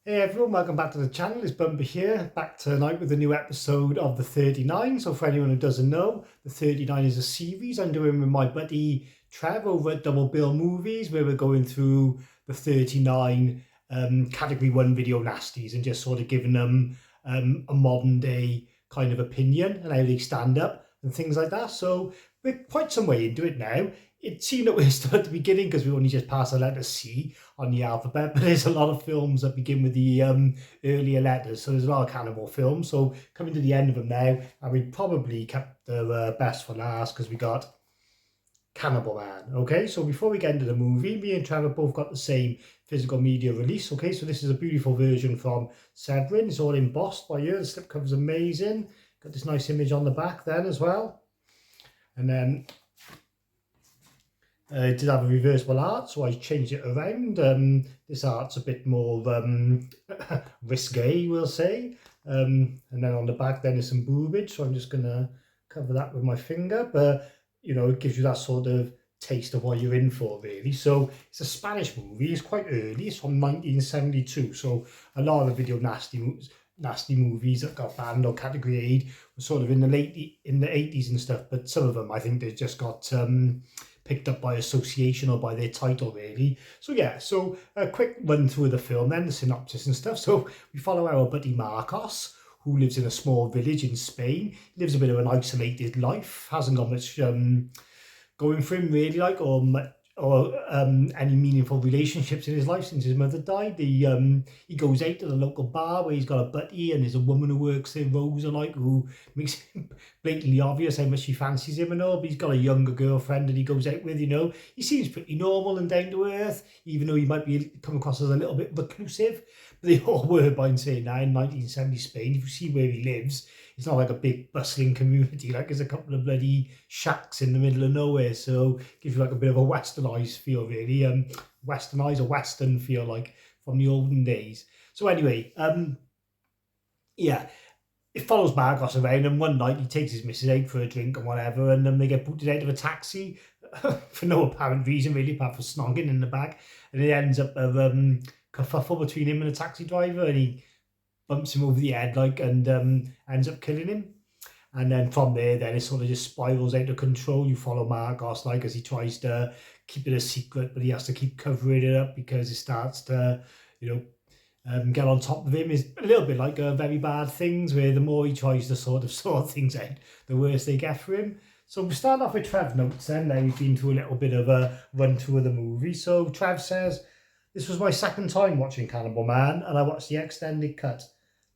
Hey everyone, welcome back to the channel. It's Bumper here, back tonight with a new episode of the 39. So for anyone who doesn't know, the 39 is a series I'm doing with my buddy Trev over at Double Bill Movies, where we're going through the 39 Category 1 video nasties and just sort of giving them a modern day kind of opinion and how they stand up and things like that. So we're quite some way into it now. It seemed that we're still at the beginning because we only just passed the letter C on the alphabet, but there's a lot of films that begin with the earlier letters, so there's a lot of cannibal films. So coming to the end of them now, and we probably kept the best for last because we got Cannibal Man. Okay, so before we get into the movie, me and Trevor both got the same physical media release. Okay, so this is a beautiful version from Severin. It's all embossed by you. The slipcover's amazing. Got this nice image on the back then as well. And then it did have a reversible art, so I changed it around. This art's a bit more risque, we'll say. And then on the back then is some boobage, so I'm just going to cover that with my finger. But, you know, it gives you that sort of taste of what you're in for, really. So it's a Spanish movie. It's quite early. It's from 1972. So a lot of the video nasty movies that got banned or category A were sort of in the 80s and stuff. But some of them, I think they just got picked up by association or by their title, really. So yeah, so a quick run through of the film, then the synopsis and stuff. So we follow our buddy Marcos, who lives in a small village in Spain. He lives a bit of an isolated life, hasn't got much going for him, really, like, or any meaningful relationships in his life since his mother died. He goes out to the local bar where he's got a buddy, and there's a woman who works there, Rosa, like, who makes it blatantly obvious how much she fancies him and all. But he's got a younger girlfriend that he goes out with. You know, he seems pretty normal and down to earth, even though he might be come across as a little bit reclusive. But they all were by saying now in 1970 Spain. If you see where he lives, it's not like a big bustling community. Like, there's a couple of bloody shacks in the middle of nowhere, so it gives you like a bit of a westernized feel, really. Westernized or western feel, like, from the olden days. So anyway, yeah, it follows Marcos around, and one night he takes his missus out for a drink and whatever, and then they get booted out of a taxi for no apparent reason, really, apart from snogging in the back, and it ends up a kerfuffle between him and the taxi driver, and he bumps him over the head, like, and ends up killing him. And then from there, then it sort of just spirals out of control. You follow Marcos, like, as he tries to keep it a secret, but he has to keep covering it up because it starts to, you know, get on top of him. Is a little bit like Very Bad Things, where the more he tries to sort of sort things out, the worse they get for him. So we start off with Trev notes then. Now we've been through a little bit of a run through of the movie. So Trev says, "This was my second time watching Cannibal Man, and I watched the extended cut.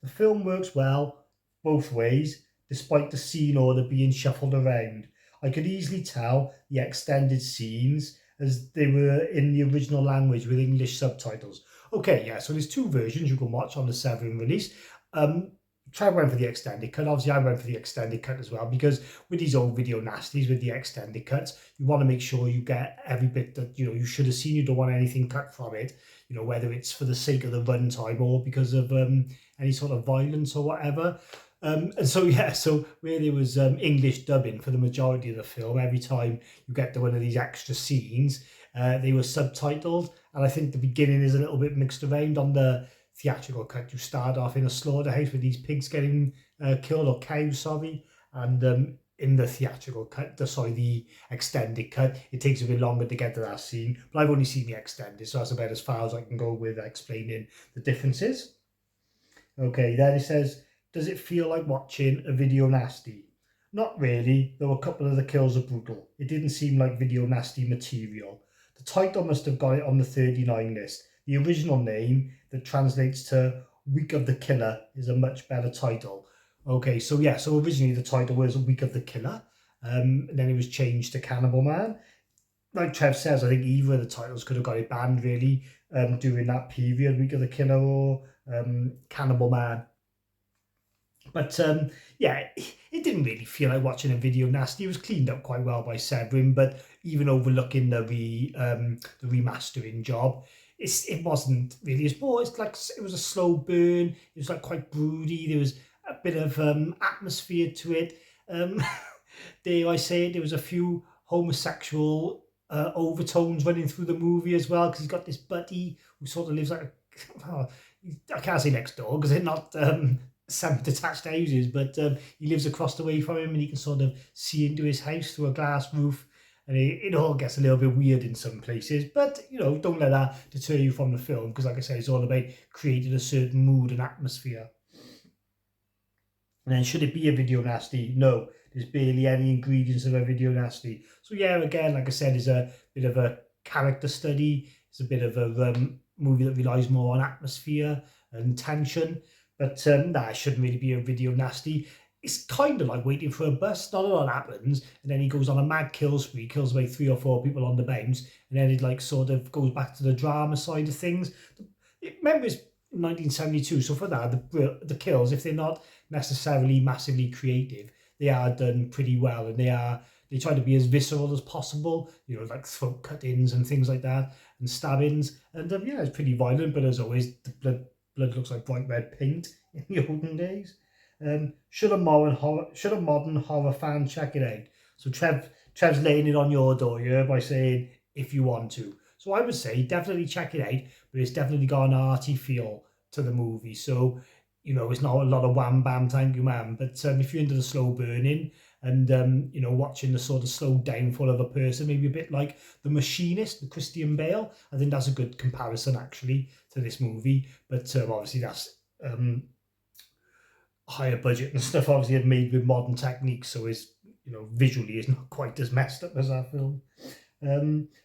The film works well, both ways, despite the scene order being shuffled around. I could easily tell the extended scenes as they were in the original language with English subtitles." Okay, yeah, so there's two versions you can watch on the Severin release. Try went for the extended cut. Obviously, I went for the extended cut as well, because with these old video nasties, with the extended cuts, you want to make sure you get every bit that, you know, you should have seen. You don't want anything cut from it, you know, whether it's for the sake of the runtime or because of any sort of violence or whatever. And so, yeah, so where there was English dubbing for the majority of the film, every time you get to one of these extra scenes, they were subtitled. And I think the beginning is a little bit mixed around. On the theatrical cut, you start off in a slaughterhouse with these pigs getting killed, or cows, sorry. And in the theatrical cut, the extended cut, it takes a bit longer to get to that scene. But I've only seen the extended, so that's about as far as I can go with explaining the differences. Okay, then it says, "Does it feel like watching a video nasty?" Not really, though a couple of the kills are brutal. It didn't seem like video nasty material. The title must have got it on the 39 list. The original name, that translates to Week of the Killer, is a much better title. Okay, so yeah, so originally the title was Week of the Killer, and then it was changed to Cannibal Man. Like Trev says, I think either of the titles could have got it banned, really, during that period, Week of the Killer or Cannibal Man. But yeah, it didn't really feel like watching a video nasty. It was cleaned up quite well by Severin, but even overlooking the remastering job, it wasn't really as more. It's like it was a slow burn. It was like quite broody. There was a bit of atmosphere to it. Dare I say it? There was a few homosexual overtones running through the movie as well, because he's got this buddy who sort of lives like well, I can't say next door because they're not semi-detached houses, but he lives across the way from him, and he can sort of see into his house through a glass roof. And it all gets a little bit weird in some places, but don't let that deter you from the film because, like I say, it's all about creating a certain mood and atmosphere. And then, should it be a video nasty? No, there's barely any ingredients of a video nasty. So yeah, again, like I said, it's a bit of a character study. It's a bit of a movie that relies more on atmosphere and tension. But nah, it shouldn't really be a video nasty. It's kind of like waiting for a bus. Not a lot happens, and then he goes on a mad kill spree, kills away 3 or 4 people on the bounce, and then it like sort of goes back to the drama side of things. Remember, it's 1972, so for that, the kills, if they're not necessarily massively creative, they are done pretty well, and they try to be as visceral as possible, like throat cuttings and things like that, and stabbings, and yeah, it's pretty violent, but as always, the blood looks like bright red paint in the olden days. Should a modern horror fan check it out? So Trev's laying it on your door here by saying if you want to. So I would say definitely check it out, but it's definitely got an arty feel to the movie. So it's not a lot of wham bam thank you ma'am, but if you're into the slow burning and watching the sort of slow downfall of a person, maybe a bit like The Machinist, the Christian Bale, I think that's a good comparison actually to this movie. But obviously that's higher budget and stuff, obviously made with modern techniques, so is visually is not quite as messed up as that film.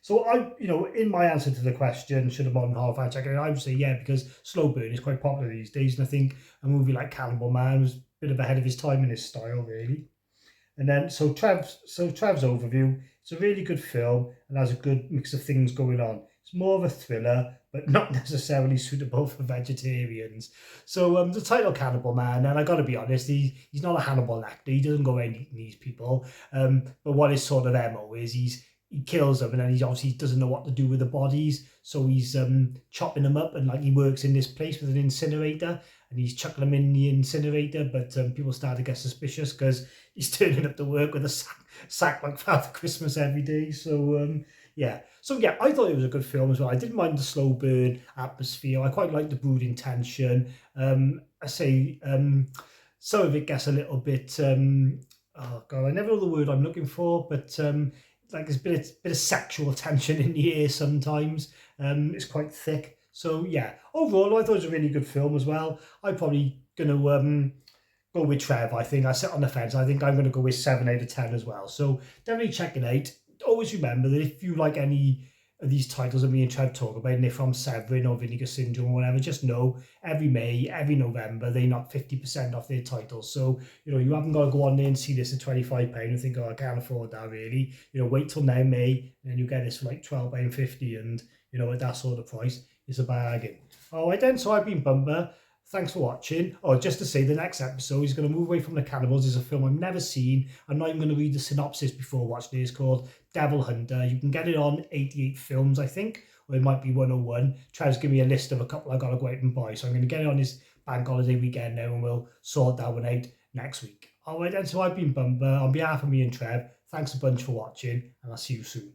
So in my answer to the question, should a modern horror fan check it out, I would say yeah, because slow burn is quite popular these days, and I think a movie like Cannibal Man was a bit of ahead of his time in his style, really. And then Trav's overview. It's a really good film and has a good mix of things going on. It's more of a thriller, but not necessarily suitable for vegetarians. So the title Cannibal Man, and I got to be honest, he's not a Hannibal actor. He doesn't go around eating these people. But what his sort of MO is, he kills them, and then he obviously doesn't know what to do with the bodies, so he's chopping them up, and like he works in this place with an incinerator, and he's chucking them in the incinerator. But people start to get suspicious because he's turning up to work with a sack like Father Christmas every day. So yeah, I thought it was a good film as well. I didn't mind the slow burn atmosphere. I quite like the brooding tension. I say some of it gets a little bit. Oh god, I never know the word I'm looking for, but like there's a bit of sexual tension in the air sometimes. It's quite thick. So yeah, overall, I thought it was a really good film as well. I'm probably gonna go with Trev. I think I sit on the fence. I think I'm gonna go with 7 out of 10 as well. So definitely check it out. Always remember that if you like any of these titles that me and Trev talk about, and they're from Severin or Vinegar Syndrome or whatever, just know every May, every November, they knock 50% off their titles. So, you haven't got to go on there and see this at £25 and think, oh, I can't afford that really. Wait till now, May, and then you get this for like £12.50, and, at that sort of price, it's a bargain. All right then, so I've been Bumper. Thanks for watching. Oh, just to say, the next episode is going to move away from the cannibals. It's a film I've never seen. I'm not even going to read the synopsis before watching it. It's called Devil Hunter. You can get it on 88 Films, I think, or it might be 101. Trev's given me a list of a couple I got to go out and buy. So I'm going to get it on his bank holiday weekend now, and we'll sort that one out next week. All right then, so I've been Bumper. On behalf of me and Trev, thanks a bunch for watching, and I'll see you soon.